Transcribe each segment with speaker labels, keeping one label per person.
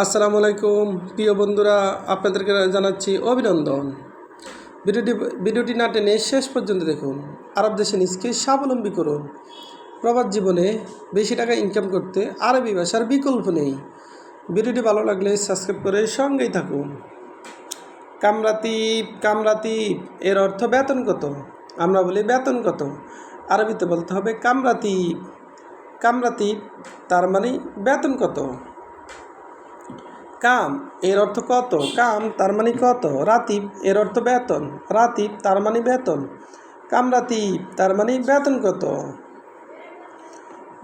Speaker 1: আসসালামু আলাইকুম প্রিয় বন্ধুরা, আপনাদেরকে জানাচ্ছি অভিনন্দন। ভিডিওটি না টেনে শেষ পর্যন্ত দেখুন। আরব দেশে নিজকে স্বাবলম্বী করুন। প্রবাস জীবনে বেশি টাকা ইনকাম করতে আরবি ভাষার বিকল্প নেই। ভিডিওটি ভালো লাগলে সাবস্ক্রাইব করে সঙ্গেই থাকুন। কামরাতিব কামরাতিব এর অর্থ বেতন কত? আমরা বলি বেতন কত, আরবিতে বলতে হবে কামরাতিব। কামরাতিব তার মানে বেতন কত। কাম এর অর্থ কত, কাম তার মানে কত। রাতিব এর অর্থ বেতন, রাতিব তার মানে বেতন। কামরাতিব তার মানে বেতন কত।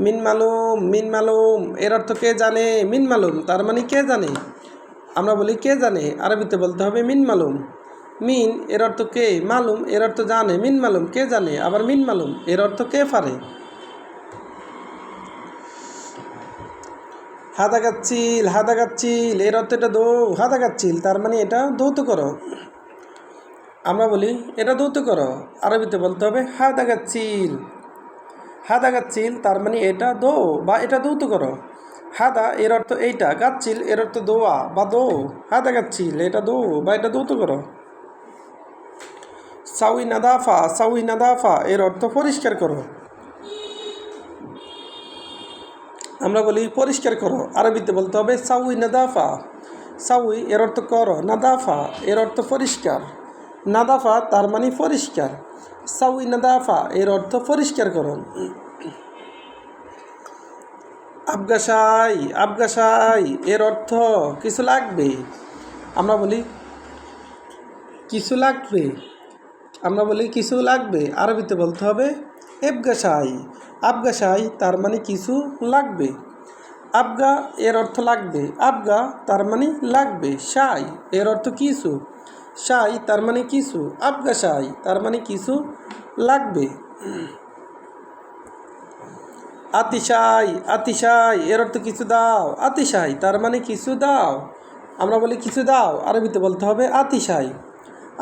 Speaker 1: মিন মালুম মিন মালুম এর অর্থ কে জানে। মিন মালুম তার মানে কে জানে, আমরা বলি কে জানে, আরবিতে বলতে হবে মিন মালুম। মিন এর অর্থ কে, মালুম এর অর্থ জানে, মিন মালুম কে জানে, আবার মিন মালুম এর অর্থ কে পারে। হাদা গাচ্ছিল হাদা গাচ্ছিল এর অর্থ এটা দৌ, হাদা গাচ্ছিল তার মানে এটা দৌত করো, আমরা বলি এটা দৌত করো, আরবিতে বলতে হবে হাদা গাচ্ছিল। হাদা গাচ্ছিল তার মানে এটা দো বা এটা দৌত করো। হাদা এর অর্থ এইটা, গাচ্ছিল এর অর্থ দোয়া বা দো। হাদা গাচ্ছিল এটা দো বা এটা দৌত করো। সাউই নাদাফা এর অর্থ পরিষ্কার করো, আমরা বলি পরিষ্কার করো, আরবিতে বলতে হবে সাউই নাদাফা। সাউই এর অর্থ করো, নাদাফা এর অর্থ পরিষ্কার। নাদাফা তার মানে পরিষ্কার, সাউই নাদাফা এর অর্থ পরিষ্কার করো। আবগাসাই এর অর্থ কিছু লাগবে, আমরা বলি কিছু লাগবে, আমরা বলি কিছু লাগবে, আরবিতে বলতে হবে এবগাসাই। আবগাসাই তার মানে কিছু লাগবে। আবগা এর অর্থ লাগবে, আবগা তার মানে লাগবে। সাই এর অর্থ কিছু, সাই তার মানে কিছু, আবগাসাই তার মানে কিছু লাগবে। আতিশাই এর অর্থ কিছু দাও, আতিশাই তার মানে কিছু দাও, আমরা বলি কিছু দাও, আরবিতে বলতে হবে আতিশাই।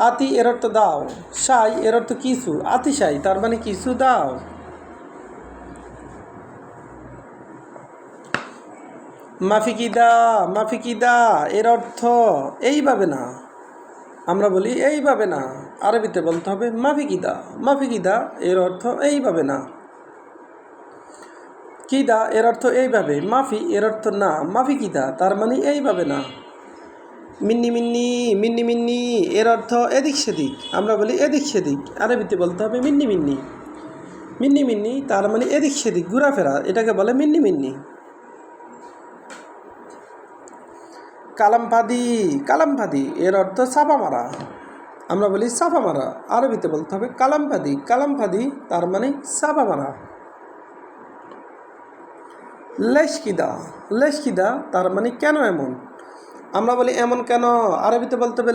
Speaker 1: আতি এর অর্থ দাও, সাই এর অর্থ কিছু, আতিশাই তার মানে কিছু দাও। মাফিকিদা এর অর্থ এইভাবে না, আমরা বলি এইভাবে না, আরবিতে বলতে হবে মাফিকিদা এর অর্থ এইভাবে না। কিদা এর অর্থ এইভাবে, মাফি এর অর্থ না, মাফিকিদা তার মানে এইভাবে না। মিন্নি এর অর্থ এদিক সেদিক, আমরা বলি এদিক সেদিক, আরবিতে বলতে হবে মিন্নি তার মানে এদিক সেদিক ঘোরাফেরা, এটাকে বলে মিন্নি। কালামফাদি এর অর্থ চাপা মারা, আমরা বলি চাপা মারা, আরবিতে বলতে হবে কালামফাদি তার মানে চাপা মারা। লেশকিদা তার মানে কেন এমন, আমরা বলি এমন কেন, আরবিতে বলতে হবে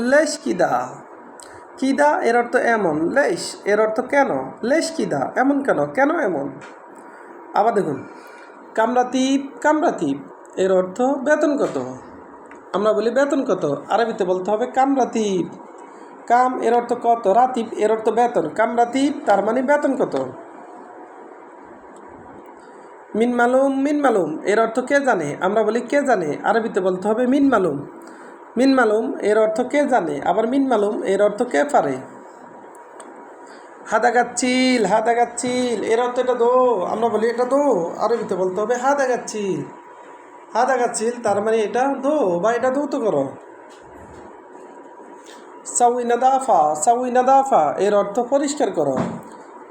Speaker 1: কিদা এর অর্থ এমন, লেশ এর অর্থ কেন, লেশকিদা এমন কেন, কেন এমন। আবার দেখুন কামরাতিব এর অর্থ বেতন কত, আমরা বলি বেতন কত, আরবিতে বলতে হবে কামরাতিব। কাম এর অর্থ কত, রাতিব এর অর্থ বেতন, কামরাতিব তার মানে বেতন কত। মিন মালুম এর অর্থ কে জানে, আমরা বলি কে জানে, আরবিতে বলতে হবে মিন মালুম এর অর্থ কে জানে, আবার মিন মালুম এর অর্থ কে পারে। হাদা গাচ্ছিল এর অর্থ এটা দো, আমরা বলি এটা দো, আরবিতে বলতে হবে হাদা গাচ্ছিল তার মানে এটা দো বা এটা দৌত করো। সাউই নাদাফা এর অর্থ পরিষ্কার করো,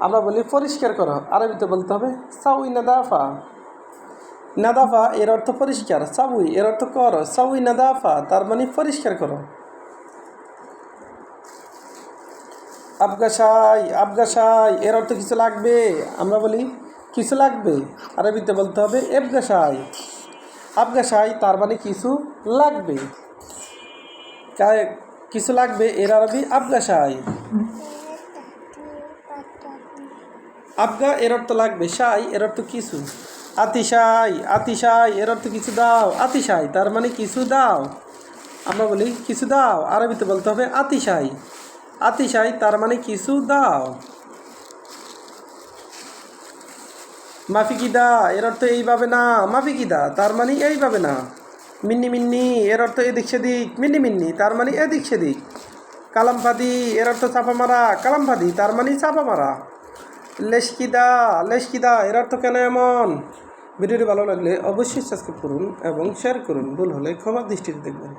Speaker 1: আমরা বলি পরিষ্কার করো, আরবিতে বলতে হবে সাউই নাদাফা এর অর্থ পরিষ্কার, সাউই এর অর্থ করো, সাউই নাদাফা তার মানে পরিষ্কার করো। আবগাসাই এর অর্থ কিছু লাগবে, আমরা বলি কিছু লাগবে, আরবিতে বলতে হবে আবগাসাই তার মানে কিছু লাগবে। কিছু লাগবে এর আরবি আবগাসাই। আবগা এর অর্থ লাগবে, সাই এর অর্থ কিছু। আতিশাই এর অর্থ কিছু দাও, আতিশাই তার মানে কিছু দাও, আমরা বলি কিছু দাও, আরবিতে বলতে হবে আতিশাই তার মানে কিছু দাও। মাফিকিদা এর অর্থ এইভাবে না, মাফিকিদা তার মানে এইভাবে না, মিন্নি মিন্নি এর অর্থ এদিক সেদিক, মিন্নি মিন্নি তার মানে এদিক সেদিক। কালামফাদি এর অর্থ চাপা মারা, কালামফাদি তার মানে চাপা মারা। লেশকিদা লেশকিদা এর অর্থ কেন এমন। ভিডিওটি ভালো লাগলে অবশ্যই সাবস্ক্রাইব করুন এবং শেয়ার করুন, ভুল হলে ক্ষমা দৃষ্টিতে দেখবেন।